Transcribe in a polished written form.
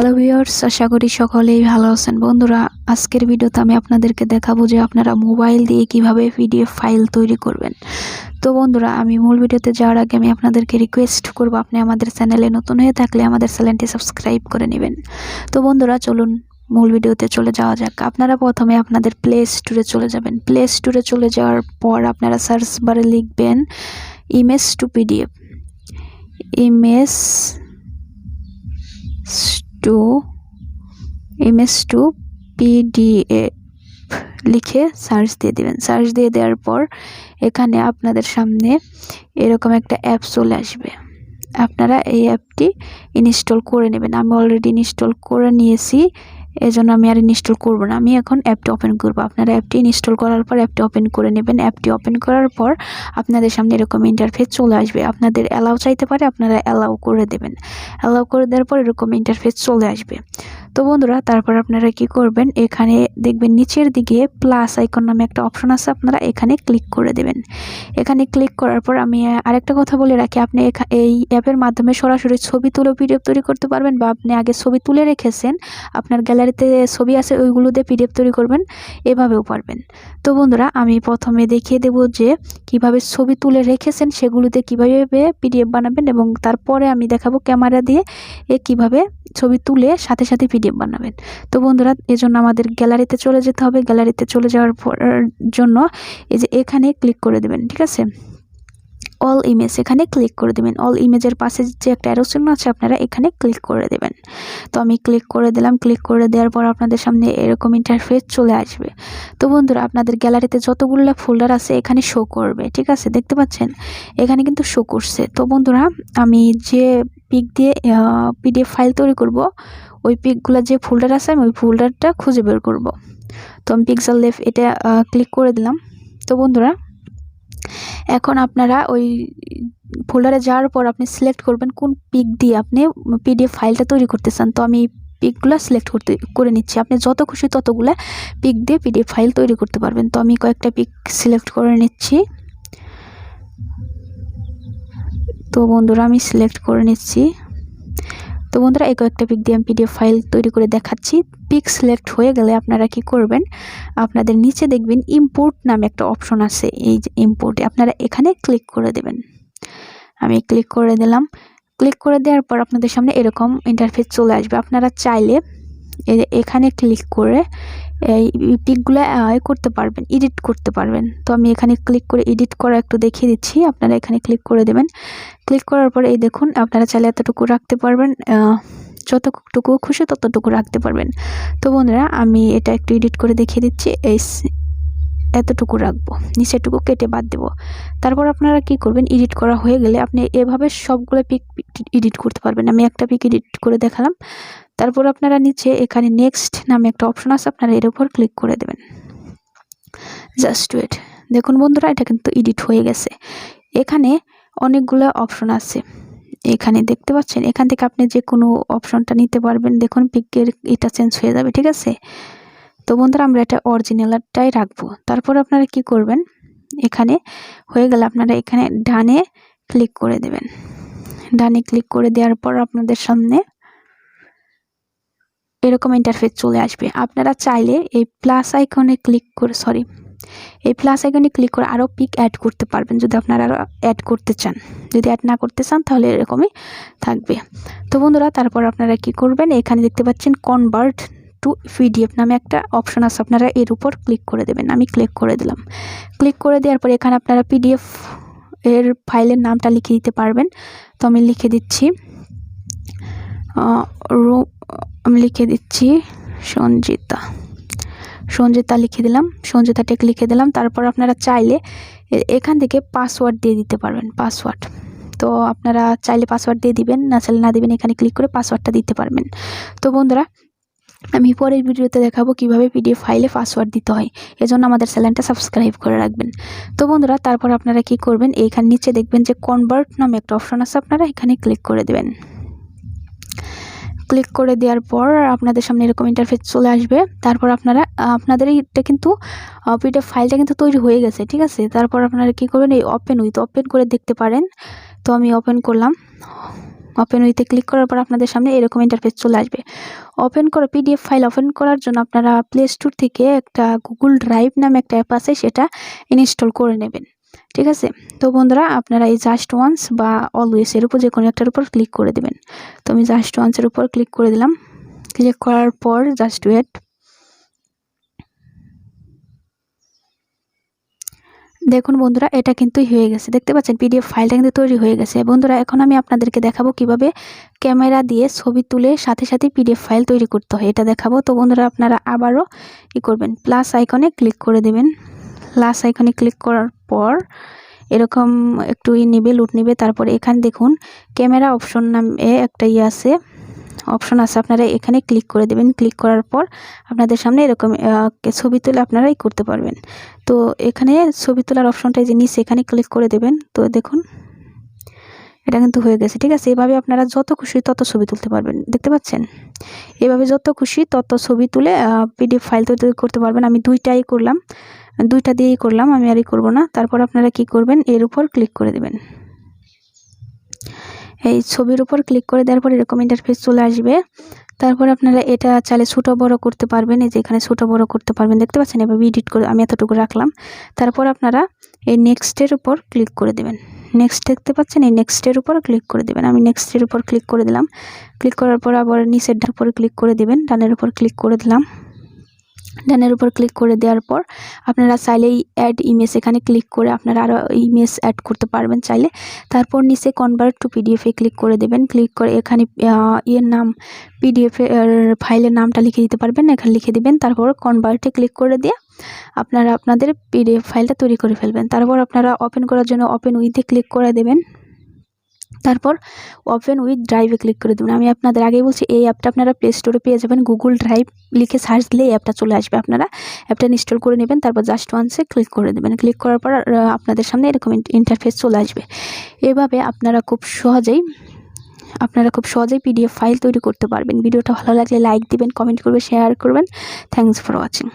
Hello viewers, আশা করি সকলেই ভালো আছেন। বন্ধুরা, আজকের ভিডিওতে আমি আপনাদেরকে দেখাবো যে আপনারা মোবাইল দিয়ে কিভাবে পিডিএফ ফাইল তৈরি করবেন। তো বন্ধুরা, আমি মূল ভিডিওতে যাওয়ার আগে আমি আপনাদেরকে রিকোয়েস্ট করব, আপনি আমাদের চ্যানেলে নতুন হয়ে থাকলে আমাদের চ্যানেলটি সাবস্ক্রাইব করে নেবেন। তো বন্ধুরা, চলুন মূল ভিডিওতে চলে যাওয়া যাক। আপনারা প্রথমে আপনাদের প্লে স্টোরে চলে যাবেন। প্লে স্টোরে চলে যাওয়ার পর আপনারা সার্চ বারে লিখবেন image to PDF, image to PDF লিখে সার্চ দিয়ে দিবেন। সার্চ দিয়ে দেওয়ার পর এখানে আপনাদের সামনে এরকম একটা অ্যাপ চলে আসবে। আপনারা এই অ্যাপটি ইনস্টল করে নেবেন। আমি অলরেডি ইনস্টল করে নিয়েছি, এজন্য আমি আর ইনস্টল করব না। আমি এখন অ্যাপটি ওপেন করব। আপনারা অ্যাপটি ইনস্টল করার পর অ্যাপটি ওপেন করে নেবেন। অ্যাপটি ওপেন করার পর আপনাদের সামনে এরকম ইন্টারফেস চলে আসবে। আপনাদের অ্যালাউ চাইতে পারে, আপনারা অ্যালাউ করে দেবেন। অ্যালাউ করে দেওয়ার পর এরকম ইন্টারফেস চলে আসবে। তো বন্ধুরা, তারপর আপনারা কি করবেন, এখানে দেখবেন নিচের দিকে প্লাস আইকন নামে একটা অপশন আছে, আপনারা এখানে ক্লিক করে দেবেন। এখানে ক্লিক করার পর আমি আরেকটা কথা বলে রাখি, আপনি এই অ্যাপের মাধ্যমে সরাসরি ছবি তুলে পিডিএফ তৈরি করতে পারবেন, বা আপনি আগে ছবি তুলে রেখেছেন, আপনার গ্যালারিতে ছবি আছে, ওইগুলো দিয়ে পিডিএফ তৈরি করবেন, এভাবেও পারবেন। তো বন্ধুরা, আমি প্রথমে দেখিয়ে দেব যে কিভাবে ছবি তুলে রেখেছেন সেগুলোতে কিভাবে পিডিএফ বানাবেন, এবং তারপরে আমি দেখাবো ক্যামেরা দিয়ে কিভাবে ছবি তুলে সাথে সাথে পিডিএফ বানাবেন। তো বন্ধুরা, এজন্য আমাদের গ্যালারিতে চলে যেতে হবে। গ্যালারিতে চলে যাওয়ার জন্য এই যে এখানে ক্লিক করে দেবেন, ঠিক আছে। অল ইমেজ এখানে ক্লিক করে দেবেন। অল ইমেজের পাশে যে একটা অ্যারো চিহ্ন আছে, আপনারা এখানে ক্লিক করে দেবেন। তো আমি ক্লিক করে দিলাম। ক্লিক করে দেওয়ার পর আপনাদের সামনে এরকম ইন্টারফেস চলে আসবে। তো বন্ধুরা, আপনাদের গ্যালারিতে যতগুলো ফোল্ডার আছে এখানে শো করবে, ঠিক আছে, দেখতে পাচ্ছেন এখানে কিন্তু শো করছে। তো বন্ধুরা, আমি যে পিক দিয়ে পিডিএফ ফাইল তৈরি করব, ওই পিকগুলো যে ফোল্ডার আছে আমি ওই ফোল্ডারটা খুঁজে বের করব। তো আমি পিক্সেল লেফ এটা ক্লিক করে দিলাম। তো বন্ধুরা, এখন আপনারা ওই ফোল্ডারে যাওয়ার পর আপনি সিলেক্ট করবেন কোন পিক দিয়ে আপনি পিডিএফ ফাইলটা তৈরি করতে চান। তো আমি পিকগুলো সিলেক্ট করে নিচ্ছি। আপনি যত খুশি ততগুলো পিক দিয়ে পিডিএফ ফাইল তৈরি করতে পারবেন। তো আমি কয়েকটা পিক সিলেক্ট করে নিচ্ছি। তো বন্ধুরা, আমি সিলেক্ট করে নিচ্ছি। তো বন্ধুরা, এই কয়েকটা পিক দিয়ে আমি পিডিএফ ফাইল তৈরি করে দেখাচ্ছি। পিক সিলেক্ট হয়ে গেলে আপনারা কি করবেন, আপনাদের নিচে দেখবেন ইম্পোর্ট নামে একটা অপশন আছে। এই যে ইম্পোর্টে আপনারা এখানে ক্লিক করে দেবেন। আমি ক্লিক করে দিলাম। ক্লিক করে দেওয়ার পর আপনাদের সামনে এরকম ইন্টারফেস চলে আসবে। আপনারা চাইলে এখানে ক্লিক করে এই পিকগুলো করতে পারবেন, এডিট করতে পারবেন। তো আমি এখানে ক্লিক করে এডিট করা একটু দেখিয়ে দিচ্ছি। আপনারা এখানে ক্লিক করে দেবেন। ক্লিক করার পরে এই দেখুন, আপনারা চাইলে এতটুকু রাখতে পারবেন, যতটুকু খুশি ততটুকু রাখতে পারবেন। তো বন্ধুরা, আমি এটা একটু এডিট করে দেখিয়ে দিচ্ছি। এতটুকু রাখবো, নিচেরটুকু কেটে বাদ দেবো। তারপর আপনারা কি করবেন, এডিট করা হয়ে গেলে আপনি এভাবে সবগুলো পিক এডিট করতে পারবেন। আমি একটা পিক এডিট করে দেখালাম। তারপর আপনারা নিচে এখানে নেক্সট নামে একটা অপশন আছে, আপনারা এর উপর ক্লিক করে দেবেন। Just wait. দেখুন বন্ধুরা, এটা কিন্তু এডিট হয়ে গেছে। এখানে অনেকগুলো অপশন আছে, এখানে দেখতে পাচ্ছেন। এখান থেকে আপনি যে কোনো অপশনটা নিতে পারবেন। দেখুন পিকের এটা চেঞ্জ হয়ে যাবে, ঠিক আছে। তো বন্ধুরা, আমরা এটা অরিজিনালটাই রাখবো। তারপর আপনারা কি করবেন, এখানে হয়ে গেলে আপনারা এখানে ডানে ক্লিক করে দেবেন। ডানে ক্লিক করে দেওয়ার পর আপনাদের সামনে এরকম ইন্টারফেস চলে আসবে। আপনারা চাইলে এই প্লাস আইকনে ক্লিক করে আরও পিক অ্যাড করতে পারবেন, যদি আপনারা আরও অ্যাড করতে চান। যদি অ্যাড না করতে চান তাহলে এরকমই থাকবে। তো বন্ধুরা, তারপর আপনারা কি করবেন, এখানে দেখতে পাচ্ছেন কনভার্ট টু পিডিএফ নামে একটা অপশন আছে, আপনারা এর উপর ক্লিক করে দেবেন। আমি ক্লিক করে দিলাম। ক্লিক করে দেওয়ার পর এখানে আপনারা পিডিএফ এর ফাইলের নামটা লিখে দিতে পারবেন। তো আমি লিখে দিচ্ছি সঞ্জিতা লিখে দিলাম। সঞ্জিতা টেক লিখে দিলাম। তারপর আপনারা চাইলে এখান থেকে পাসওয়ার্ড দিয়ে দিতে পারবেন, পাসওয়ার্ড। তো আপনারা চাইলে পাসওয়ার্ড দিয়ে দিবেন, না চাইলে না দিবেন, এখানে ক্লিক করে পাসওয়ার্ডটা দিতে পারবেন। তো বন্ধুরা, আমি পরের ভিডিওতে দেখাবো কিভাবে পিডিএফ ফাইলে পাসওয়ার্ড দিতে হয়, এজন্য আমাদের চ্যানেলটা সাবস্ক্রাইব করে রাখবেন। তো বন্ধুরা, তারপর আপনারা কি করবেন, এইখানে নিচে দেখবেন যে কনভার্ট নামে একটা অপশন আছে, আপনারা এখানে ক্লিক করে দেবেন। ক্লিক করে দেওয়ার পর আপনাদের সামনে এরকম ইন্টারফেস চলে আসবে। তারপর আপনাদের এটা কিন্তু পিডিএফ ফাইলটা কিন্তু তৈরি হয়ে গেছে, ঠিক আছে। তারপর আপনারা কি করবেন, এই ওপেন করে দেখতে পারেন। তো আমি ওপেন করলাম। ওপেন উইথে ক্লিক করার পর আপনাদের সামনে এরকম ইন্টারফেস চলে আসবে। ওপেন করা পিডিএফ ফাইল ওপেন করার জন্য আপনারা প্লে স্টোর থেকে একটা গুগল ড্রাইভ নামে একটা অ্যাপ আছে, সেটা ইনস্টল করে নেবেন। ঠিক আছে, তো বন্ধুরা আপনারা এই জাস্ট ওয়ান্স বা অলওয়েজ এর উপর যে কোনো একটার উপর ক্লিক করে দেবেন। তো আমি জাস্ট ওয়ান্সের উপর ক্লিক করে দিলাম। ক্লিক করার পর জাস্ট ওয়েট। দেখুন বন্ধুরা, এটা কিন্তু হয়ে গেছে, দেখতে পাচ্ছেন পিডিএফ ফাইলটা কিন্তু তৈরি হয়ে গেছে। বন্ধুরা এখন আমি আপনাদেরকে দেখাবো কিভাবে ক্যামেরা দিয়ে ছবি তুলে সাথে সাথে পিডিএফ ফাইল তৈরি করতে হয়, এটা দেখাবো। তো বন্ধুরা আপনারা আবারও কি করবেন, প্লাস আইকনে ক্লিক করে দেবেন। প্লাস আইকনে ক্লিক করার পর এরকম একটু নিবে, লুট নিবে। তারপরে এখানে দেখুন ক্যামেরা অপশন নামে একটা আছে, অপশন আছে, আপনারা এখানে ক্লিক করে দেবেন। ক্লিক করার পর আপনাদের সামনে এরকম ছবি তুলে আপনারাই করতে পারবেন। তো এখানে ছবি তোলার অপশনটা যে নিচে, এখানে ক্লিক করে দেবেন। তো দেখুন এটা কিন্তু হয়ে গেছে। ঠিক আছে, এভাবে আপনারা যত খুশি তত ছবি তুলতে পারবেন, দেখতে পাচ্ছেন। এভাবে যত খুশি তত ছবি তুলে পিডিএফ ফাইল তৈরি করতে পারবেন। আমি দুইটাই করলাম, দুইটা দিয়েই করলাম, আমি আরই করব না। তারপর আপনারা কি করবেন, এর উপর ক্লিক করে দেবেন। এই ছবির উপর ক্লিক করে দেওয়ার পর এরকম ইন্টারফেস চলে আসবে। তারপর আপনারা এটা চাইলে ছোট বড় করতে পারবেন, এই যে এখানে ছোট বড় করতে পারবেন, দেখতে পাচ্ছেন। এভাবে এডিট করে আমি এতটুকু রাখলাম। তারপর আপনারা এই নেক্সটের উপর ক্লিক করে দেবেন। নেক্সট দেখতে পাচ্ছেন, এই নেক্সটের উপর ক্লিক করে দেবেন। আমি নেক্সটের উপর ক্লিক করে দিলাম। ক্লিক করার পর আবার নিচের উপরে ক্লিক করে দেবেন। ডানের উপর ক্লিক করে দিলাম। ডানের উপর ক্লিক করে দেওয়ার পর আপনারা চাইলে অ্যাড ইমেজ, এখানে ক্লিক করে আপনারা আরও ইমেজ অ্যাড করতে পারবেন চাইলে। তারপর নিচে convert to PDF A click করে দেবেন। ক্লিক করে এখানে এর নাম, পিডিএফ এর ফাইলের নামটা লিখে দিতে পারবেন, এখানে লিখে দিবেন। তারপর কনভার্টে ক্লিক করে দিয়ে আপনারা আপনাদের পিডিএফ ফাইলটা তৈরি করে ফেলবেন। তারপর আপনারা ওপেন করার জন্য ওপেন উইথে ক্লিক করে দেবেন। তারপর ওপেন উইথ ড্রাইভে ক্লিক করে দেবেন। আমি আপনাদের আগেই বলছি, এই অ্যাপটা আপনারা প্লে স্টোরে পেয়ে যাবেন, গুগল ড্রাইভ লিখে সার্চ দিলে এই অ্যাপটা চলে আসবে। আপনারা অ্যাপটা ইনস্টল করে নেবেন, তারপর জাস্ট ওয়ান্সে ক্লিক করে দেবেন। ক্লিক করার পর আপনাদের সামনে এরকম ইন্টারফেস চলে আসবে। এভাবে আপনারা খুব সহজেই পিডিএফ ফাইল তৈরি করতে পারবেন। ভিডিওটা ভালো লাগলে লাইক দিবেন, কমেন্ট করবেন, শেয়ার করবেন। Thanks for watching.